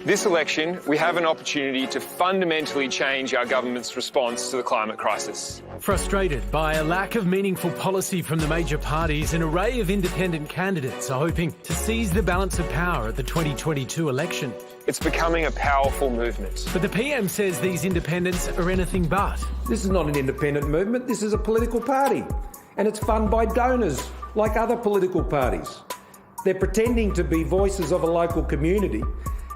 This election, we have an opportunity to fundamentally change our government's response to the climate crisis. Frustrated by a lack of meaningful policy from the major parties, an array of independent candidates are hoping to seize the balance of power at the 2022 election. It's becoming a powerful movement. But the PM says these independents are anything but. This is not an independent movement, this is a political party. And it's funded by donors, like other political parties. They're pretending to be voices of a local community,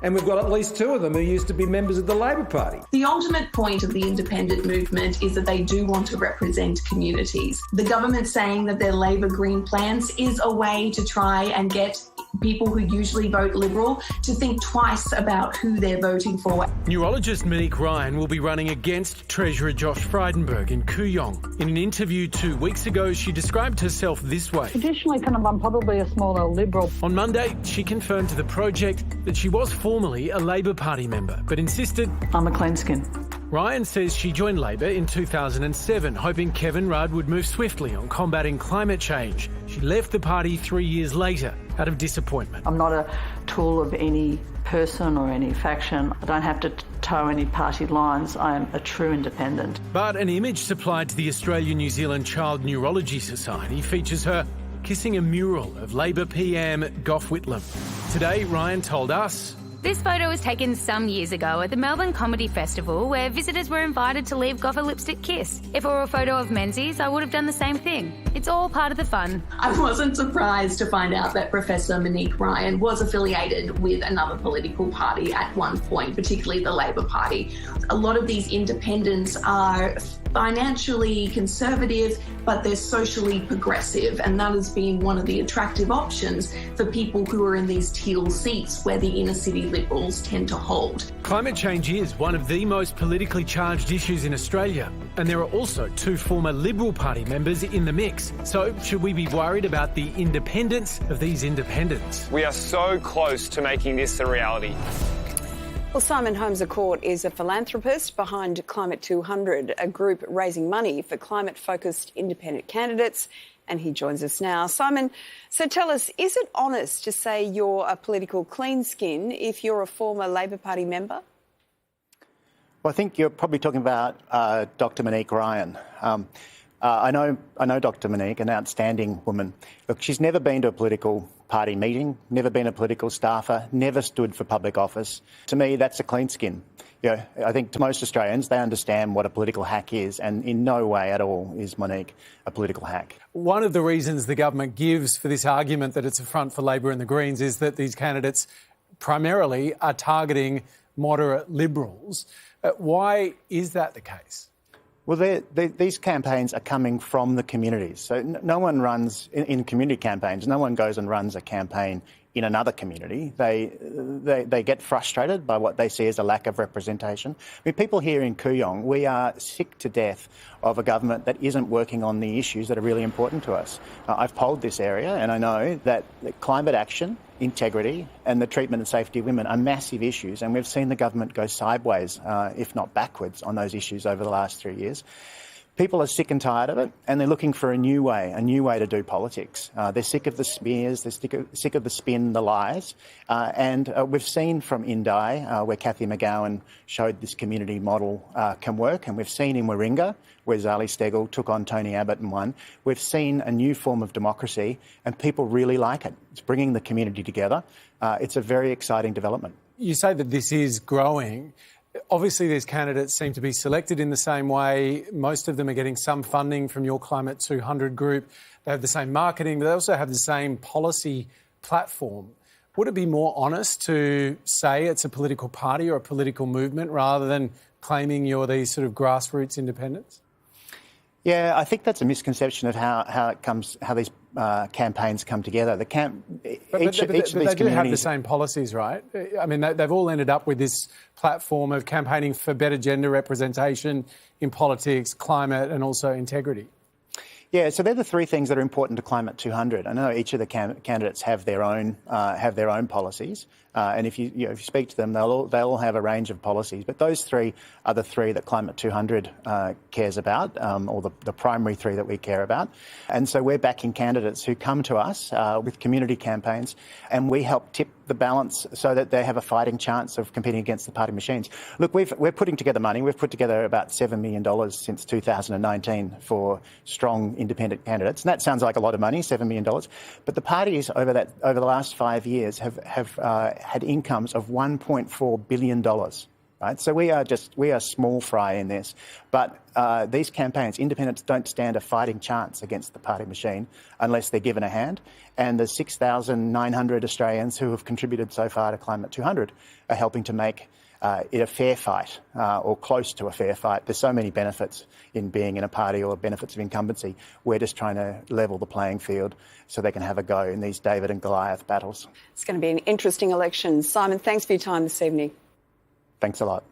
and we've got at least two of them who used to be members of the Labor Party. The ultimate point of the independent movement is that they do want to represent communities. The government saying that their Labor Green plans is a way to try and get people who usually vote Liberal to think twice about who they're voting for. Neurologist Monique Ryan will be running against Treasurer Josh Frydenberg in Kooyong. In an interview 2 weeks ago, she described herself this way. Traditionally, I'm probably a smaller Liberal. On Monday, she confirmed to The Project that she was formerly a Labor Party member, but insisted I'm a clean skin. Ryan says she joined Labor in 2007, hoping Kevin Rudd would move swiftly on combating climate change. She left the party 3 years later out of disappointment. I'm not a tool of any person or any faction. I don't have to toe any party lines. I am a true independent. But an image supplied to the Australia-New Zealand Child Neurology Society features her kissing a mural of Labor PM Gough Whitlam. Today, Ryan told us, this photo was taken some years ago at the Melbourne Comedy Festival, where visitors were invited to leave Gough a lipstick kiss. If it were a photo of Menzies, I would have done the same thing. It's all part of the fun. I wasn't surprised to find out that Professor Monique Ryan was affiliated with another political party at one point, particularly the Labor Party. A lot of these independents are financially conservative, but they're socially progressive, and that has been one of the attractive options for people who are in these teal seats where the inner city Liberals tend to hold. Climate change is one of the most politically charged issues in Australia, and there are also two former Liberal Party members in the mix. So should we be worried about the independence of these independents? We are so close to making this a reality. Well, Simon Holmes-A-Court is a philanthropist behind Climate 200, a group raising money for climate-focused independent candidates, and he joins us now. Simon, so tell us, is it honest to say you're a political clean skin if you're a former Labor Party member? Well, I think you're probably talking about Dr Monique Ryan. I know Dr Monique, an outstanding woman. Look, she's never been to a political party meeting, never been a political staffer, never stood for public office. To me, that's a clean skin. You know, I think to most Australians, they understand what a political hack is, and in no way at all is Monique a political hack. One of the reasons the government gives for this argument that it's a front for Labor and the Greens is that these candidates primarily are targeting moderate Liberals. Why is that the case? Well, these campaigns are coming from the communities. So no one runs, in community campaigns, no one goes and runs a campaign in another community. They get frustrated by what they see as a lack of representation. I mean, people here in Kooyong, we are sick to death of a government that isn't working on the issues that are really important to us. I've polled this area, and I know that climate action, integrity and the treatment and safety of women are massive issues, and we've seen the government go sideways, if not backwards, on those issues over the last 3 years. People are sick and tired of it, and they're looking for a new way to do politics. They're sick of the smears, they're sick of the spin, the lies. And we've seen from Indi, where Cathy McGowan showed this community model can work, and we've seen in Warringah, where Zali Steggall took on Tony Abbott and won. We've seen a new form of democracy, and people really like it. It's bringing the community together. It's a very exciting development. You say that this is growing. Obviously, these candidates seem to be selected in the same way. Most of them are getting some funding from your Climate 200 group. They have the same marketing, but they also have the same policy platform. Would it be more honest to say it's a political party or a political movement rather than claiming you're these sort of grassroots independents? Yeah, I think that's a misconception of how these campaigns come together. Each of these they do have the same policies, right? I mean, they've all ended up with this platform of campaigning for better gender representation in politics, climate, and also integrity. Yeah, so they're the three things that are important to Climate 200. I know each of the candidates have their own policies, And if you speak to them, they'll all have a range of policies. But those three are the three that Climate 200 cares about, or the primary three that we care about. And so we're backing candidates who come to us with community campaigns, and we help tip the balance so that they have a fighting chance of competing against the party machines. Look, we're putting together money. We've put together about $7 million since 2019 for strong independent candidates. And that sounds like a lot of money, $7 million. But the parties over the last 5 years have had incomes of $1.4 billion. Right? So we are small fry in this. But these campaigns, independents don't stand a fighting chance against the party machine unless they're given a hand. And the 6,900 Australians who have contributed so far to Climate 200 are helping to make it a fair fight, or close to a fair fight. There's so many benefits in being in a party, or benefits of incumbency. We're just trying to level the playing field so they can have a go in these David and Goliath battles. It's going to be an interesting election. Simon, thanks for your time this evening. Thanks a lot.